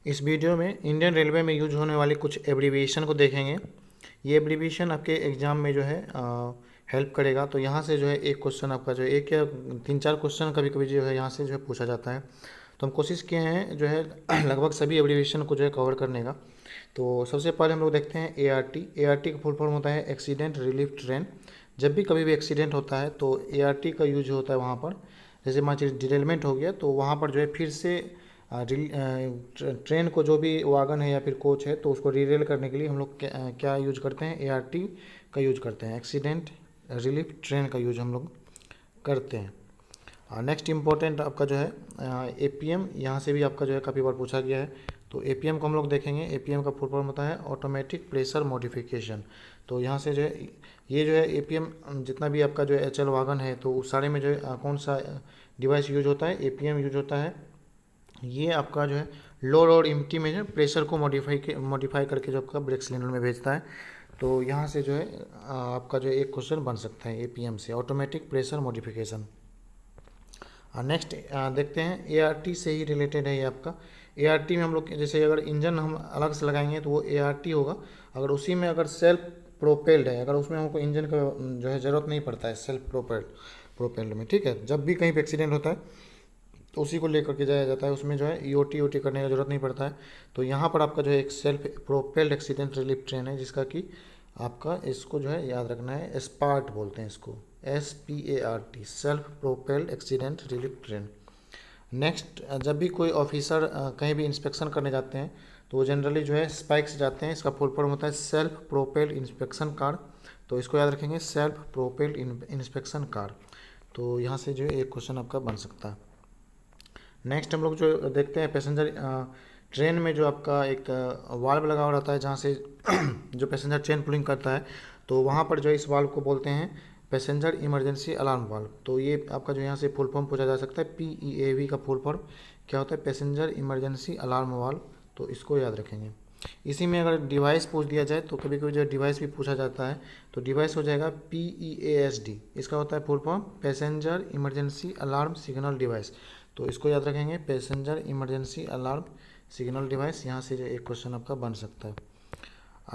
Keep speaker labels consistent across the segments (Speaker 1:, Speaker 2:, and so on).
Speaker 1: इस वीडियो में Indian railway में यूज होने वाली कुछ एब्रीविएशन को देखेंगे। ये एब्रीविएशन आपके एग्ज़ाम में जो है हेल्प करेगा। तो यहाँ से जो है एक क्वेश्चन आपका जो है एक या तीन चार क्वेश्चन कभी कभी जो है यहाँ से जो है पूछा जाता है। तो हम कोशिश किए हैं जो है लगभग सभी एब्रीविएशन को जो है कवर करने का। तो सबसे पहले हम लोग देखते हैं ART। ART का फुल फॉर्म होता है एक्सीडेंट रिलीफ ट्रेन। जब भी कभी भी एक्सीडेंट होता है तो ART का यूज होता है वहाँ पर। जैसे मान लीजिए डिरेलमेंट हो गया तो वहाँ पर जो है फिर से ट्रेन को जो भी वागन है या फिर कोच है तो उसको रीरेल करने के लिए हम लोग क्या यूज करते हैं, ART का यूज करते हैं, एक्सीडेंट रिलीफ ट्रेन का यूज हम लोग करते हैं। नेक्स्ट इम्पोर्टेंट आपका जो है APM, यहाँ से भी आपका जो है काफ़ी बार पूछा गया है। तो APM को हम लोग देखेंगे। APM का फुल फॉर्म होता है ऑटोमेटिक प्रेशर मॉडिफिकेशन। तो यहाँ से जो है ये जो है APM जितना भी आपका जो है HL वागन है तो उस सारे में जो है कौन सा डिवाइस यूज होता है, APM यूज होता है। ये आपका जो है लोड और एम्प्टी में जो प्रेशर को मॉडिफाई करके जो आपका ब्रेक सिलेंडर में भेजता है। तो यहाँ से जो है आपका जो एक क्वेश्चन बन सकता है APM से, ऑटोमेटिक प्रेशर मॉडिफिकेशन। नेक्स्ट देखते हैं ART से ही रिलेटेड है ये आपका। ART में हम लोग जैसे अगर इंजन हम अलग से लगाएंगे तो वो ART होगा। अगर उसी में अगर सेल्फ प्रोपेल्ड है, अगर उसमें हमको इंजन का जो है ज़रूरत नहीं पड़ता है सेल्फ प्रोपेल्ड में, ठीक है, जब भी कहीं पे एक्सीडेंट होता है तो उसी को लेकर के जाया जाता है, उसमें जो है EOT करने का जरूरत नहीं पड़ता है। तो यहाँ पर आपका जो है एक self propelled accident relief train है जिसका कि आपका इसको जो है याद रखना है, स्पार्ट बोलते हैं इसको, SPART, self propelled accident relief train. Next, जब भी कोई ऑफिसर कहीं भी इंस्पेक्शन करने जाते हैं तो वो जनरली जो है स्पाइक से जाते हैं। इसका फुल फॉर्म होता है सेल्फ प्रोपेल्ड इंस्पेक्शन कार। तो इसको याद रखेंगे, सेल्फ प्रोपेल्ड इंस्पेक्शन कार। तो यहाँ से जो है एक क्वेश्चन आपका बन सकता है। नेक्स्ट हम लोग जो देखते हैं पैसेंजर ट्रेन में जो आपका एक वाल्व लगा हुआ रहता है जहाँ से जो पैसेंजर ट्रेन पुलिंग करता है तो वहाँ पर जो इस वाल्व को बोलते हैं पैसेंजर इमरजेंसी अलार्म वाल्व। तो ये आपका जो यहाँ से फुल फॉर्म पूछा जा सकता है, PEAV का फुल फॉर्म क्या होता है, पैसेंजर इमरजेंसी अलार्म वाल्व। तो इसको याद रखेंगे। इसी में अगर डिवाइस पूछ दिया जाए तो कभी कभी जो डिवाइस भी पूछा जाता है तो डिवाइस हो जाएगा PEASD। इसका होता है full form passenger emergency alarm signal device. तो इसको याद रखेंगे, passenger emergency alarm signal device. यहाँ से जो एक क्वेश्चन आपका बन सकता है।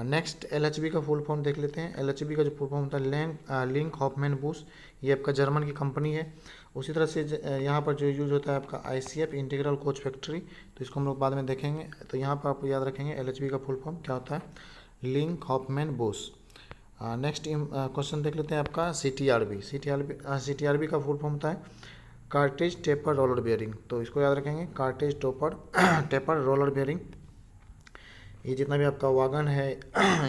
Speaker 1: नेक्स्ट LHB का फुल फॉर्म देख लेते हैं। LHB का जो फुल फॉर्म होता है लिंक हॉफमैन बूस। ये आपका जर्मन की कंपनी है। उसी तरह से यहाँ पर जो यूज होता है आपका ICF इंटीग्रल कोच फैक्ट्री। तो इसको हम लोग बाद में देखेंगे। तो यहाँ पर आप याद रखेंगे LHB का फुल फॉर्म क्या होता है, Linke Hofmann Busch. Next question देख लेते हैं आपका CTRB का फुल फॉर्म होता है कार्टेज टेपर रोलर बेयरिंग। तो इसको याद रखेंगे, कार्टेज टेपर रोलर बेयरिंग। ये जितना भी आपका वागन है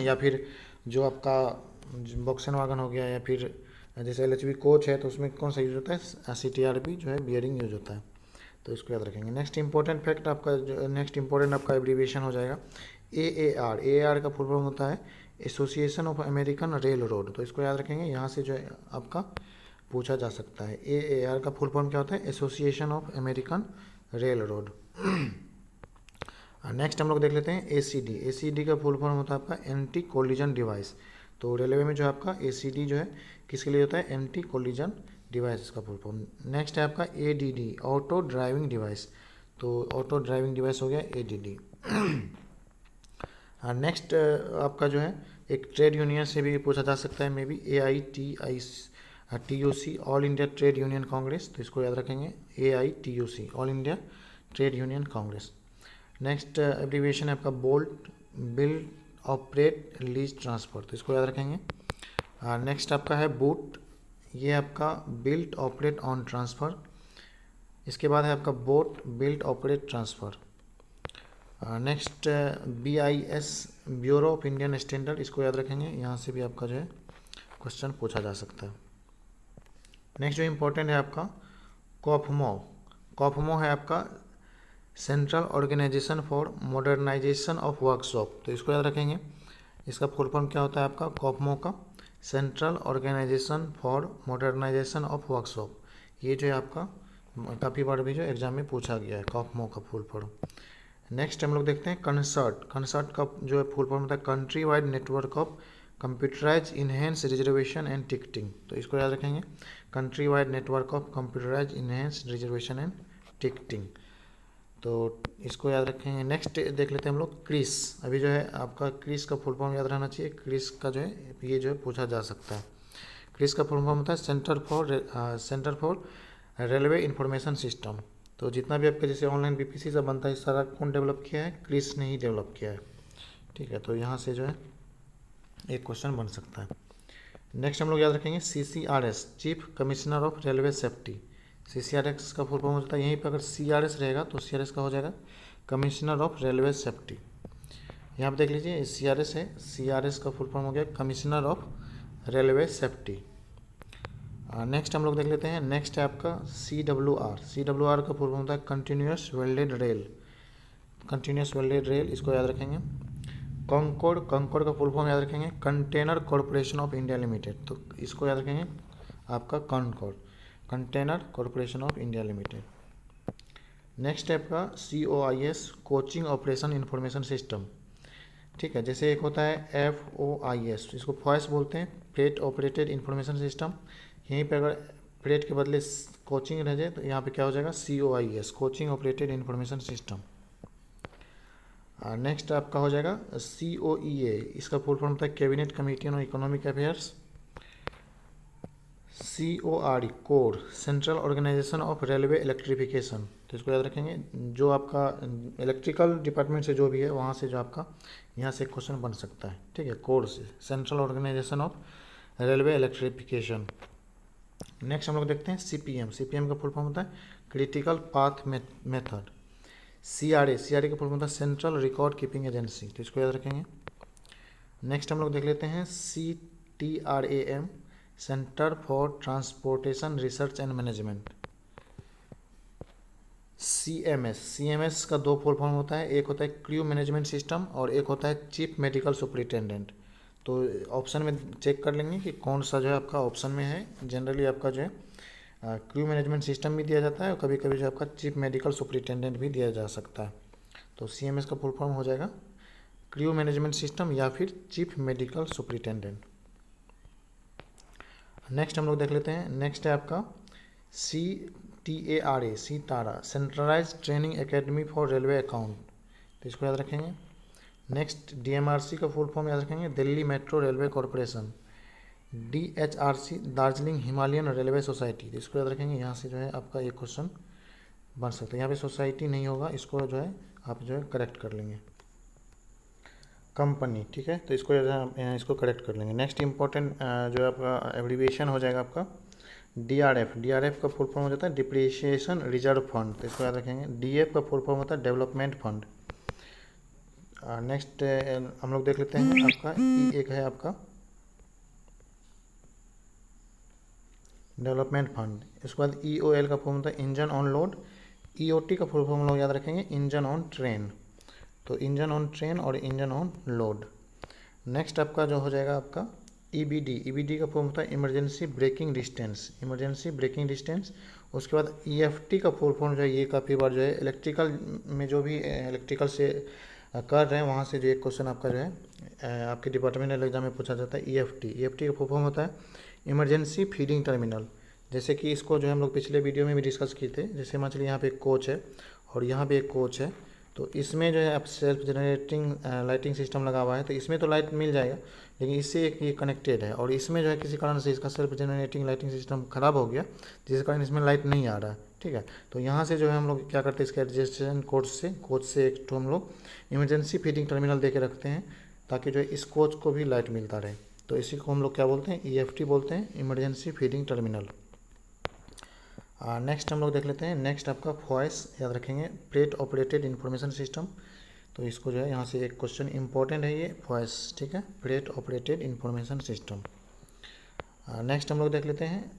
Speaker 1: या फिर जो आपका बॉक्सन वागन हो गया या फिर जैसे LHB कोच है तो उसमें कौन सा यूज होता है, CTRB जो है बियरिंग यूज होता है। तो इसको याद रखेंगे। नेक्स्ट इंपॉर्टेंट फैक्ट आपका जो नेक्स्ट इंपॉर्टेंट आपका एब्रीविएशन हो जाएगा AAR का फुल फॉर्म होता है association of American rail road. तो इसको याद रखेंगे, यहाँ से जो है आपका पूछा जा सकता है। AAR का फुल फॉर्म क्या होता है, association of American rail road. Next हम लोग देख लेते हैं ACD का फुल फॉर्म होता है आपका एंटी कोलिजन डिवाइस। तो रेलवे में जो आपका ACD जो है किसके लिए होता है, एंटी कोलिजन डिवाइस का फुल फॉर्म। नेक्स्ट है आपका ADD, ऑटो ड्राइविंग डिवाइस। तो ऑटो ड्राइविंग डिवाइस हो गया ADD। नेक्स्ट आपका जो है एक ट्रेड यूनियन से भी पूछा जा सकता है, may be AITUC, all India trade union Congress. तो इसको याद रखेंगे, AITUC, all India trade union Congress. Next abbreviation है आपका bolt, build operate lease transfer. तो इसको याद रखेंगे। नेक्स्ट आपका है बूट, ये आपका बिल्ड ऑपरेट ऑन ट्रांसफ़र। इसके बाद है आपका boat, build operate transfer. Next BIS, bureau of Indian standard. इसको याद रखेंगे, यहाँ से भी आपका जो है क्वेश्चन पूछा जा सकता है। नेक्स्ट जो इम्पोर्टेंट है आपका कॉफमो है आपका central organisation for modernisation of workshop. तो इसको याद रखेंगे। इसका फुल फॉर्म क्या होता है आपका, कॉफमो का central organisation for modernisation of workshop. ये जो है आपका काफ़ी बार भी जो एग्जाम में पूछा गया है, कॉफमो का फुल फॉर्म। नेक्स्ट हम लोग देखते हैं कंसर्ट का जो है फुल फॉर्म होता है country wide network of computerise enhance reservation and ticketing. तो इसको याद रखेंगे, country wide network of computerise enhance reservation and ticketing. तो इसको याद रखेंगे। नेक्स्ट देख लेते हैं हम लोग क्रिस। अभी जो है आपका क्रिस का फुल फॉर्म याद रहना चाहिए। क्रिस का जो है ये जो है पूछा जा सकता है। क्रिस का फुल फॉर्म होता है centre for railway information system. तो जितना भी आपका जैसे ऑनलाइन बीपीसी सब बनता है, सारा कौन डेवलप किया है? क्रिस ने ही डेवलप किया है। ठीक है, तो यहाँ से जो है एक क्वेश्चन बन सकता है। नेक्स्ट हम लोग याद रखेंगे CCRS, chief commissioner of railway safety. CCRS का फुल फॉर्म होता है, यहीं पर अगर CRS रहेगा तो CRS का हो जाएगा कमिश्नर ऑफ रेलवे सेफ्टी। यहाँ पर देख लीजिए CRS है, CRS का फुल फॉर्म हो गया commissioner of railway safety. Next हम लोग देख लेते हैं। नेक्स्ट है आपका CWR का फुल फॉर्म होता है continuous welded rail. Continuous welded rail, इसको याद रखेंगे। कॉन्कोर्ड का फुल फॉर्म याद रखेंगे container corporation of India limited. तो इसको याद रखेंगे आपका Concord, container corporation of India limited. Next है आपका COIS, coaching operation information system. ठीक है, जैसे एक होता है FOIS, इसको फॉइस बोलते हैं, फ्रेट ऑपरेटेड इंफॉर्मेशन सिस्टम। यहीं पर अगर फ्रेट के बदले कोचिंग रह जाए तो यहाँ पे क्या हो जाएगा COIS, coaching operated information system. Next आपका हो जाएगा COEA, इसका फुल फॉर्म होता है cabinet committee on economic affairs. CORE, core, central organisation of railway electrification. तो इसको याद रखेंगे, जो आपका इलेक्ट्रिकल डिपार्टमेंट से जो भी है वहाँ से जो आपका यहाँ से क्वेश्चन बन सकता है। ठीक है, कोर से, central organisation of railway electrification. Next हम लोग देखते हैं CPM का फुल फॉर्म होता है क्रिटिकल पाथ मेथड। CRA का फुल फॉर्म होता है सेंट्रल रिकॉर्ड कीपिंग एजेंसी। तो इसको याद रखेंगे। नेक्स्ट हम लोग देख लेते हैं CTRAM, centre for transportation research and management. CMS का दो फुल फॉर्म होता है, एक होता है क्रू मैनेजमेंट सिस्टम और एक होता है चीफ मेडिकल सुपरिटेंडेंट। तो ऑप्शन में चेक कर लेंगे कि कौन सा जो है आपका ऑप्शन में है। जनरली आपका जो है क्रू मैनेजमेंट सिस्टम भी दिया जाता है और कभी कभी जो आपका चीफ मेडिकल सुपरिटेंडेंट भी दिया जा सकता है। तो CMS का फुल फॉर्म हो जाएगा क्रू मैनेजमेंट सिस्टम या फिर चीफ मेडिकल सुपरिटेंडेंट। नेक्स्ट हम लोग देख लेते हैं। नेक्स्ट है आपका CTARA, CTARA, centralise training academy for railway account. तो इसको याद रखेंगे। नेक्स्ट DMRC का फुल फॉर्म याद रखेंगे Delhi metro railway corporation. DHRC, Darjeeling Himalayan railway society. तो इसको याद रखेंगे, यहाँ से जो है आपका एक क्वेश्चन बन सकता है। यहाँ पे सोसाइटी नहीं होगा, इसको जो है आप जो है करेक्ट कर लेंगे, कंपनी। ठीक है, तो इसको करेक्ट कर लेंगे। नेक्स्ट इंपॉर्टेंट जो आपका एब्रीविएशन हो जाएगा आपका DRF का फुल फॉर्म हो जाता है डिप्रिसिएशन रिजर्व फंड। तो इसको याद रखेंगे। DF का फुल फॉर्म होता है डेवलपमेंट फंड। नेक्स्ट हम लोग देख लेते हैं आपका एक है आपका डेवलपमेंट फंड। इसके बाद EOL का फॉर्म होता है इंजन ऑन लोड। EOT का फुल फॉर्म हम लोग याद रखेंगे इंजन ऑन ट्रेन। तो इंजन ऑन ट्रेन और इंजन ऑन लोड। नेक्स्ट आपका जो हो जाएगा आपका EBD का फॉर्म होता है इमरजेंसी ब्रेकिंग डिस्टेंस। उसके बाद EFT का फुल फॉर्म जो है ये काफ़ी बार जो है इलेक्ट्रिकल में जो भी इलेक्ट्रिकल से कर रहे हैं वहाँ से जो एक क्वेश्चन आपका जो है आपके डिपार्टमेंटल एग्जाम में पूछा जाता है। EFT का फुल फॉर्म होता है इमरजेंसी फीडिंग टर्मिनल। जैसे कि इसको जो है हम लोग पिछले वीडियो में भी डिस्कस किए थे। जैसे मान चलिए यहाँ पे एक कोच है और यहाँ पे एक कोच है, तो इसमें जो है आप सेल्फ जनरेटिंग लाइटिंग सिस्टम लगा हुआ है, तो इसमें तो लाइट मिल जाएगा, लेकिन इससे एक ये कनेक्टेड है और इसमें जो है किसी कारण से इसका सेल्फ जनरेटिंग लाइटिंग सिस्टम ख़राब हो गया, जिस कारण इसमें लाइट नहीं आ रहा है। ठीक है, तो यहाँ से जो है हम लोग क्या करते हैं, इसके एडजस्टेशन कोच से एक तो हम लोग इमरजेंसी फीडिंग टर्मिनल दे के रखते हैं ताकि जो है इस कोच को भी लाइट मिलता रहे। तो इसी को हम लोग क्या बोलते हैं, EFT बोलते हैं, इमरजेंसी फीडिंग टर्मिनल। नेक्स्ट हम लोग देख लेते हैं। नेक्स्ट आपका फॉइस याद रखेंगे फ्रेट ऑपरेटेड इंफॉर्मेशन सिस्टम। तो इसको जो है यहाँ से एक क्वेश्चन इंपॉर्टेंट है ये फॉइस। ठीक है, freight operated information system. Next हम लोग देख लेते हैं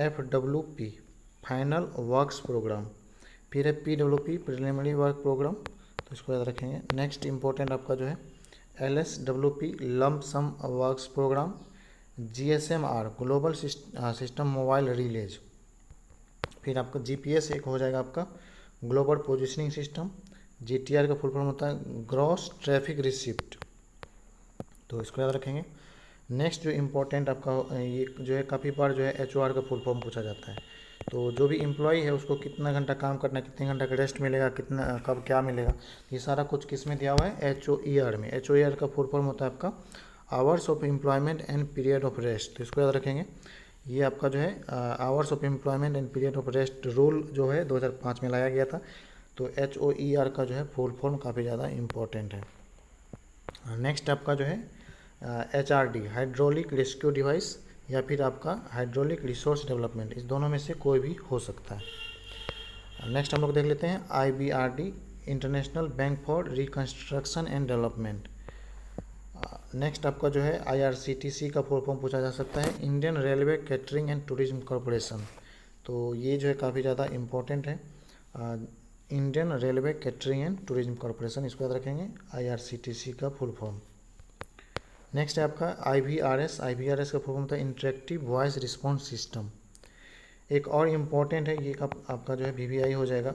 Speaker 1: FWP, फाइनल वर्क्स प्रोग्राम। फिर है PWP, प्रिलिमिनरी वर्क प्रोग्राम। तो इसको याद रखेंगे। नेक्स्ट इंपॉर्टेंट आपका जो है LSWP, lump sum works programme. GSMR, global system mobile relays. फिर आपका GPS एक हो जाएगा आपका ग्लोबल पोजिशनिंग सिस्टम। GTR का फुल फॉर्म होता है ग्रॉस ट्रैफिक रिसिप्ट। तो इसको याद रखेंगे। नेक्स्ट जो इम्पोर्टेंट आपका ये जो है काफ़ी बार जो है HOR का फुल फॉर्म पूछा जाता है। तो जो भी एम्प्लॉई है उसको कितना घंटा काम करना है, कितने घंटा का रेस्ट मिलेगा, कितना कब क्या मिलेगा, ये सारा कुछ किस में दिया हुआ है, HOER में। HOER का फुल फॉर्म होता है आपका hours of employment and period of rest. तो इसको याद रखेंगे। ये आपका जो है hours of employment and period of rest rule जो है 2005 में लाया गया था। तो HOER का जो है फुल फॉर्म काफ़ी ज़्यादा इम्पोर्टेंट है। नेक्स्ट आपका जो है HRD हाइड्रोलिक रेस्क्यू डिवाइस या फिर आपका हाइड्रोलिक रिसोर्स डेवलपमेंट, इस दोनों में से कोई भी हो सकता है। नेक्स्ट हम लोग देख लेते हैं IBRD international bank for reconstruction and development. Next आपका जो है IRCTC का फुल फॉर्म पूछा जा सकता है, Indian railway catering and tourism corporation. तो ये जो है काफ़ी ज़्यादा इम्पोर्टेंट है, Indian railway catering and tourism corporation, इसको याद रखेंगे, IRCTC का फुल फॉर्म। नेक्स्ट है आपका IVRS का फुल फॉर्म होता है इंटरेक्टिव वॉइस रिस्पॉन्स सिस्टम। एक और इम्पॉर्टेंट है, ये आपका जो है VVI हो जाएगा,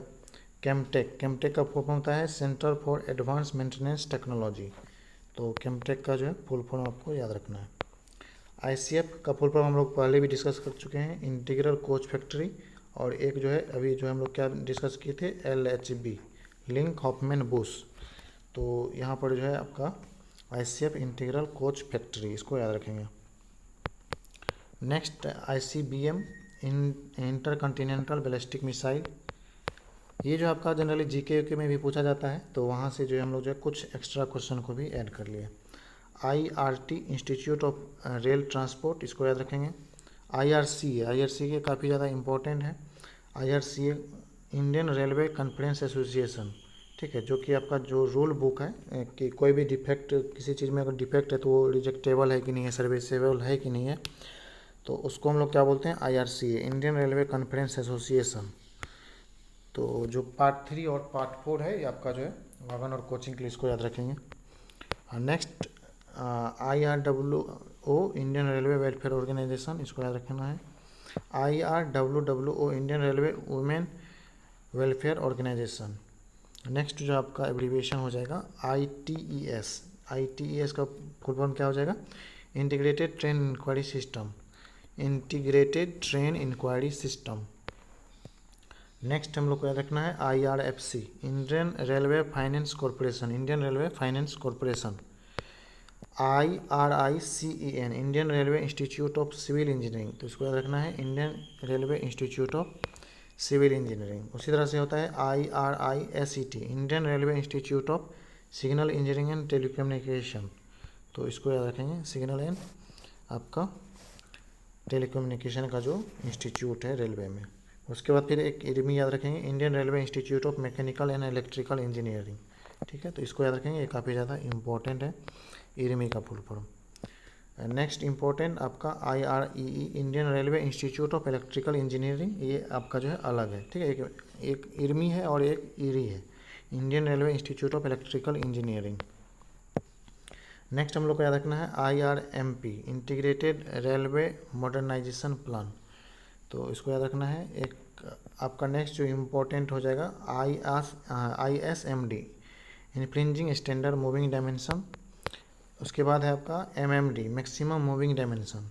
Speaker 1: कैमटेक का फुल फॉर्म होता है centre for advance maintenance technology. तो कैमटेक का जो है फुल फॉर्म आपको याद रखना है। ICF का फुल फॉर्म हम लोग पहले भी डिस्कस कर चुके हैं, इंटीग्रल कोच फैक्ट्री। और एक जो है अभी जो हम लोग क्या डिस्कस किए थे, LHB लिंक हॉफमैन बुश। तो यहाँ पर जो है आपका ICF इंटीग्रल कोच फैक्ट्री, इसको याद रखेंगे। Next ICBM inter continental ballistic missile. ये जो आपका जनरली GK में भी पूछा जाता है, तो वहाँ से जो है हम लोग जो है कुछ एक्स्ट्रा क्वेश्चन को भी ऐड कर लिए। IRT institute of rail transport, इसको याद रखेंगे। IRCA काफ़ी ज़्यादा इम्पोर्टेंट है। IRCA Indian railway conference association, ठीक है, जो कि आपका जो रूल बुक है कि कोई भी डिफेक्ट, किसी चीज़ में अगर डिफेक्ट है तो वो रिजेक्टेबल है कि नहीं है, सर्विसेबल है कि नहीं है, तो उसको हम लोग क्या बोलते हैं, IRCA Indian railway conference association. तो जो पार्ट 3 और पार्ट 4 है ये आपका जो है वागन और कोचिंग के लिए, इसको याद रखेंगे। Next IRWO Indian railway welfare organisation, इसको याद रखना है। IRWWO Indian railway women welfare organisation. Next जो आपका एब्रीविएशन हो जाएगा ITES का फुल फॉर्म क्या हो जाएगा, integrated train enquiry system. Next हम लोग को याद रखना है IRFC Indian railway finance corporation, IRICEN Indian railway institute of civil engineering, तो इसको याद रखना है, Indian railway institute of civil engineering. उसी तरह से होता है IRISET Indian railway institute of signal engineering and telecommunication, तो इसको याद रखेंगे, सिग्नल एंड आपका टेलीकम्युनिकेशन का जो इंस्टीट्यूट है रेलवे में। उसके बाद फिर एक IRMI याद रखेंगे, Indian railway institute of mechanical and electrical engineering, ठीक है, तो इसको याद रखेंगे, ये काफ़ी ज़्यादा इंपॉर्टेंट है, IRMI का फुल फॉर्म। नेक्स्ट इंपॉर्टेंट आपका IREE Indian railway institute of electrical engineering, ये आपका जो है अलग है, ठीक है, एक IRMI है और एक IRI है, Indian railway institute of electrical engineering. Next हम लोग को याद रखना है IRMP integrated railway modernisation plan, तो इसको याद रखना है। एक आपका नेक्स्ट जो इम्पोर्टेंट हो जाएगा ISMD infringing standard moving dimension. उसके बाद है आपका MMD maximum moving dimension.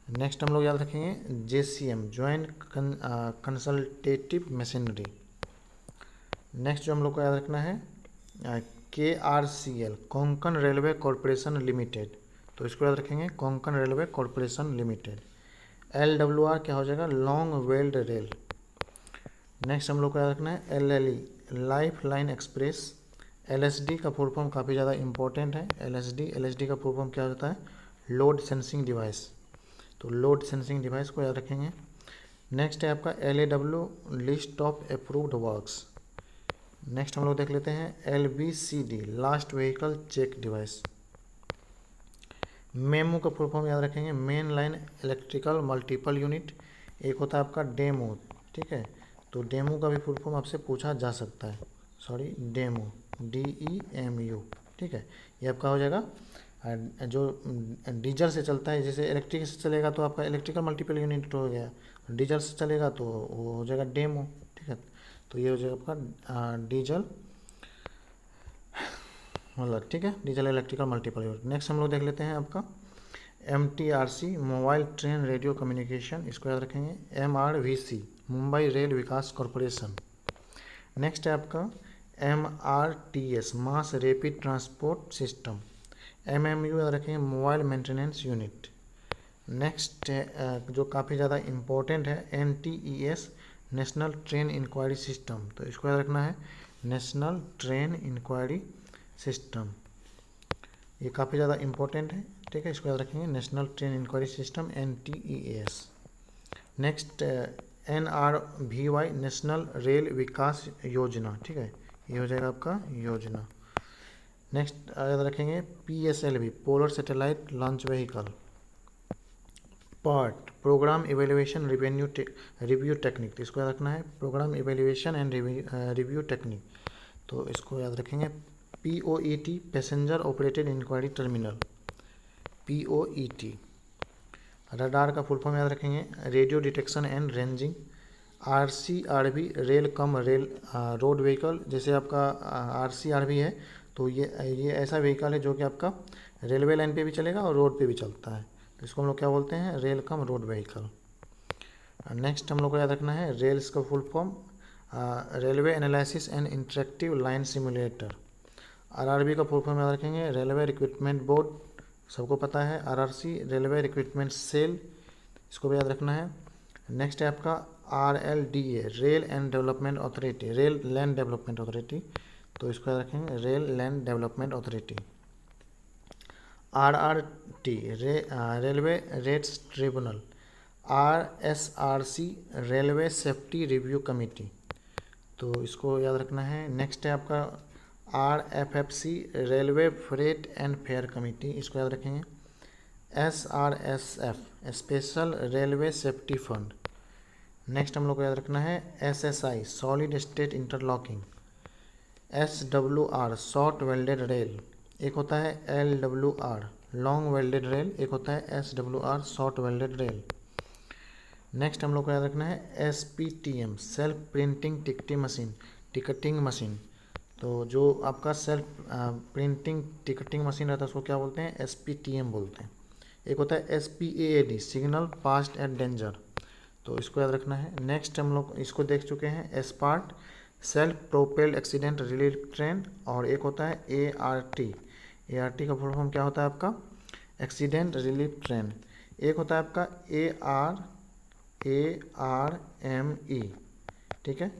Speaker 1: Next हम लोग याद रखेंगे JCM joint consultative machinery. Next जो हम लोग को याद रखना है KRCL Konkan railway corporation limited, तो इसको याद रखेंगे, Konkan railway corporation limited. LWR क्या हो जाएगा, लॉन्ग वेल्ड रेल। नेक्स्ट हम लोग को याद रखना है LLE life line express. LSD का फुल फॉर्म काफ़ी ज़्यादा इंपॉर्टेंट है, LSD का फुल फॉर्म क्या होता है, लोड सेंसिंग डिवाइस, तो लोड सेंसिंग डिवाइस को याद रखेंगे। नेक्स्ट है आपका LAW list of approved works. Next हम लोग देख लेते हैं LVCD last vehicle check device. MEMU का फुल फॉर्म याद रखेंगे, main line electrical multiple unit. एक होता है आपका डेमो, ठीक है, तो डेमो का भी फुल फॉर्म आपसे पूछा जा सकता है, डेमो DEMU, ठीक है, ये आपका हो जाएगा जो डीजल से चलता है, जैसे इलेक्ट्रिक से चलेगा तो आपका इलेक्ट्रिकल मल्टीपल यूनिट हो गया, डीजल से चलेगा तो वो हो जाएगा डेमो, ठीक है, तो ये हो जाएगा आपका डीजल मतलब, ठीक है, diesel electrical multiple unit. Next हम लोग देख लेते हैं आपका MTRC mobile train radio communication, इसको याद रखेंगे। MRVC मुंबई रेल विकास कॉरपोरेशन। नेक्स्ट है आपका MRTS mass rapid transport system. MMU याद रखेंगे मोबाइल मेंटेनेंस यूनिट। नेक्स्ट जो काफ़ी ज़्यादा इम्पोर्टेंट है NTES national train enquiry system, तो इसको याद रखना है नेशनल ट्रेन इंक्वायरी सिस्टम, ये काफ़ी ज़्यादा इम्पोर्टेंट है, ठीक है, इसको याद रखेंगे national train enquiry system NTES। Next NRVY national rail विकास योजना, ठीक है, ये हो जाएगा आपका योजना। नेक्स्ट याद रखेंगे PSLV polar satellite launch vehicle. PERT programme evaluation review technique, तो इसको याद रखना है programme evaluation and review technique, तो इसको याद रखेंगे POET passenger operated enquiry terminal, POET। Radar का फुल फॉर्म याद रखेंगे radio detection and ranging. RCRB rail cum rail road vehicle, जैसे आपका RCRB है तो ये ऐसा व्हीकल है जो कि आपका रेलवे लाइन पे भी चलेगा और रोड पे भी चलता है, तो इसको हम लोग क्या बोलते हैं rail cum road vehicle. Next हम लोग को याद रखना है रेल्स का full form railway analysis and interactive line simulator. RRB का फुल फॉर्म याद रखेंगे रेलवे रिक्रूटमेंट बोर्ड, सबको पता है। RRC रेलवे रिक्रूटमेंट सेल, इसको भी याद रखना है। नेक्स्ट है आपका RLDA rail and development authority, rail land development authority, तो इसको याद रखेंगे rail land development authority. RRT railway rates tribunal. RSRC railway safety review committee, तो इसको याद रखना है। नेक्स्ट है आपका RFFC railway freight and fair committee, इसको याद रखेंगे। SRSF special railway safety fund. Next हम लोग को याद रखना है SSI solid state interlocking. SWR short welded rail, एक होता है LWR लॉन्ग वेल्डेड रेल, एक होता है SWR short welded rail. Next हम लोग को याद रखना है SPTM self printing ticketing machine, तो जो आपका सेल्फ प्रिंटिंग टिकटिंग मशीन रहता है उसको क्या बोलते हैं SPTM बोलते हैं। एक होता है SPAAD signal past at danger, तो इसको याद रखना है। नेक्स्ट हम लोग इसको देख चुके हैं SPART self propelled accident relief train, और एक होता है ART का फुल फॉर्म क्या होता है आपका एक्सीडेंट रिलीफ ट्रेन। एक होता है आपका ARME, ठीक है,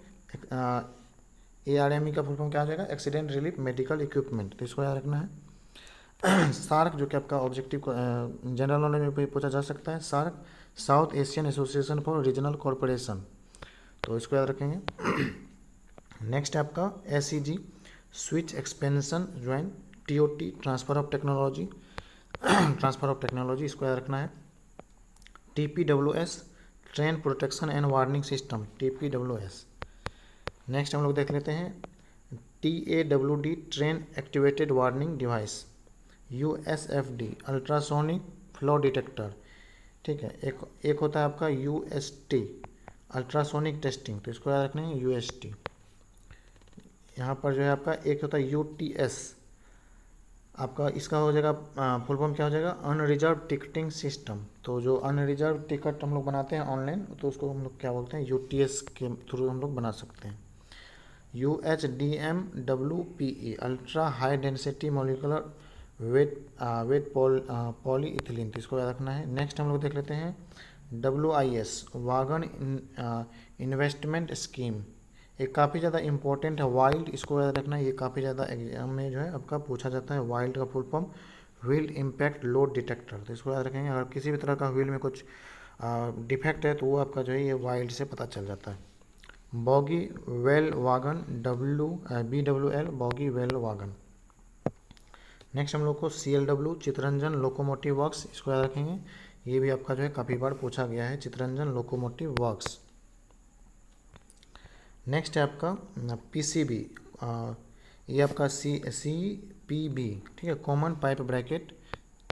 Speaker 1: ARME का फुल फॉर्म क्या हो जाएगा एक्सीडेंट रिलीफ मेडिकल इक्विपमेंट, तो इसको याद रखना है। सार्क जो कि आपका ऑब्जेक्टिव जनरल नॉलेज में भी पूछा जा सकता है, SAARC South Asian association for regional corporation, तो इसको याद रखेंगे। नेक्स्ट है आपका SEG switch expansion join TOT transfer of technology इसको याद रखना है। TPWS train protection and warning system, TPWS। Next हम लोग देख लेते हैं TAWD train activated warning device. USFD ultrasonic flow detector, ठीक है। एक होता है आपका UST अल्ट्रासोनिक टेस्टिंग, तो इसको याद रखना है UST। यहाँ पर जो है आपका एक होता है UTS, आपका इसका हो जाएगा फुल फॉर्म क्या हो जाएगा अनरिजर्व टिकटिंग सिस्टम, तो जो अनरिजर्व टिकट हम लोग बनाते हैं ऑनलाइन तो उसको हम लोग क्या बोलते हैं UTS के थ्रू हम लोग बना सकते हैं। UHDMWPE ultra high density molecular weight polyethylene, तो इसको याद रखना है। नेक्स्ट हम लोग देख लेते हैं WIS वागन इन्वेस्टमेंट स्कीम, एक काफ़ी ज़्यादा इंपॉर्टेंट है। वाइल्ड, इसको याद रखना है, ये काफ़ी ज़्यादा एग्जाम में जो है आपका पूछा जाता है। वाइल्ड का full form wheel impact load detector, तो इसको याद रखेंगे। अगर किसी भी तरह का व्हील में कुछ डिफेक्ट है तो वो आपका जो है ये वाइल्ड से पता चल जाता है। Boggy well wagon BWL boggy well wagon. Next हम लोग को CLW चितरंजन लोकोमोटिव वर्क्स, इसको याद रखेंगे, ये भी आपका जो है काफ़ी बार पूछा गया है चितरंजन लोकोमोटिव वर्क्स। नेक्स्ट है आपका PCB, ये आपका CPB, ठीक है, कॉमन पाइप ब्रैकेट,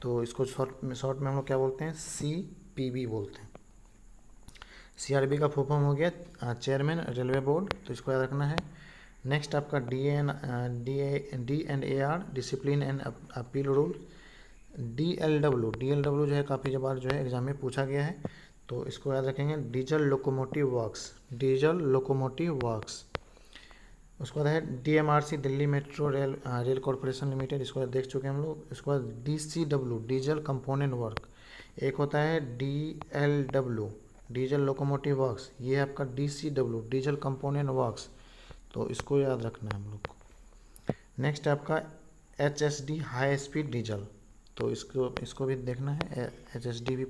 Speaker 1: तो इसको शॉर्ट में हम लोग क्या बोलते हैं CPB बोलते हैं। CRB का फुल फॉर्म हो गया चेयरमैन रेलवे बोर्ड, तो इसको याद रखना है। नेक्स्ट आपका D&AR discipline and appeal rule. DLW जो है काफ़ी बार जो है एग्जाम में पूछा गया है, तो इसको याद रखेंगे, डीजल लोकोमोटिव वर्क्स। उसके बाद है DMRC, Delhi metro rail corporation limited, इसको बाद देख चुके हैं हम लोग। उसके बाद DCW, डीजल कंपोनेंट वर्क। एक होता है DLW, डीजल लोकोमोटिव वर्क्स, ये है आपका DCW, डीजल कंपोनेंट वर्क्स, तो इसको याद रखना है हम लोग को। नेक्स्ट है आपका HSD, हाई स्पीड डीजल, तो इसको भी देखना है। HSD भी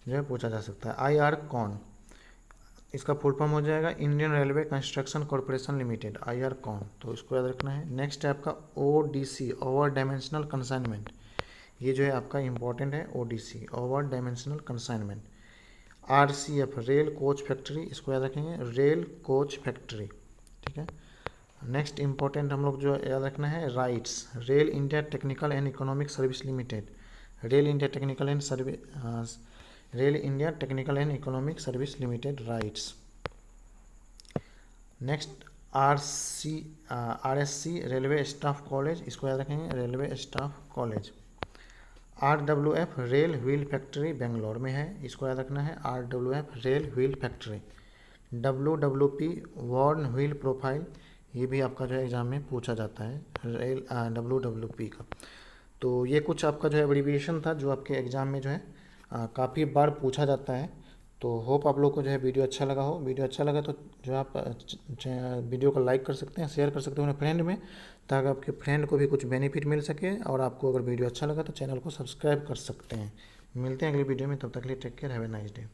Speaker 1: जो है पूछा जा सकता है। IR कौन, इसका फुल फॉर्म हो जाएगा Indian railway construction corporation limited, IR कौन, तो इसको याद रखना है। नेक्स्ट है आपका ODC, ओवर डायमेंशनल कंसाइनमेंट, ये जो है आपका इंपॉर्टेंट है, ODC, over dimensional consignment. RCF, rail coach factory, इसको याद रखेंगे, रेल कोच फैक्ट्री, ठीक है। नेक्स्ट इंपॉर्टेंट हम लोग जो याद रखना है, RITES, rail India technical and economic service limited, rail India technical and economic service limited, RITES. Next RSC, railway staff college, इसको याद रखेंगे, railway staff college. RWF, rail wheel factory, Bangalore में है, इसको याद रखना है, RWF, rail wheel factory. WWP, worn wheel profile, ये भी आपका जो है एग्जाम में पूछा जाता है, रेल WWP का। तो ये कुछ आपका जो है एब्रीविएशन था जो आपके एग्ज़ाम में जो है काफ़ी बार पूछा जाता है। तो होप आप लोग को जो है वीडियो अच्छा लगा हो। वीडियो अच्छा लगा तो जो आप वीडियो को लाइक कर सकते हैं, शेयर कर सकते हैं अपने फ्रेंड में, ताकि आपके फ्रेंड को भी कुछ बेनिफिट मिल सके। और आपको अगर वीडियो अच्छा लगा तो चैनल को सब्सक्राइब कर सकते हैं। मिलते हैं अगली वीडियो में, तब तक के लिए take care, have a nice day.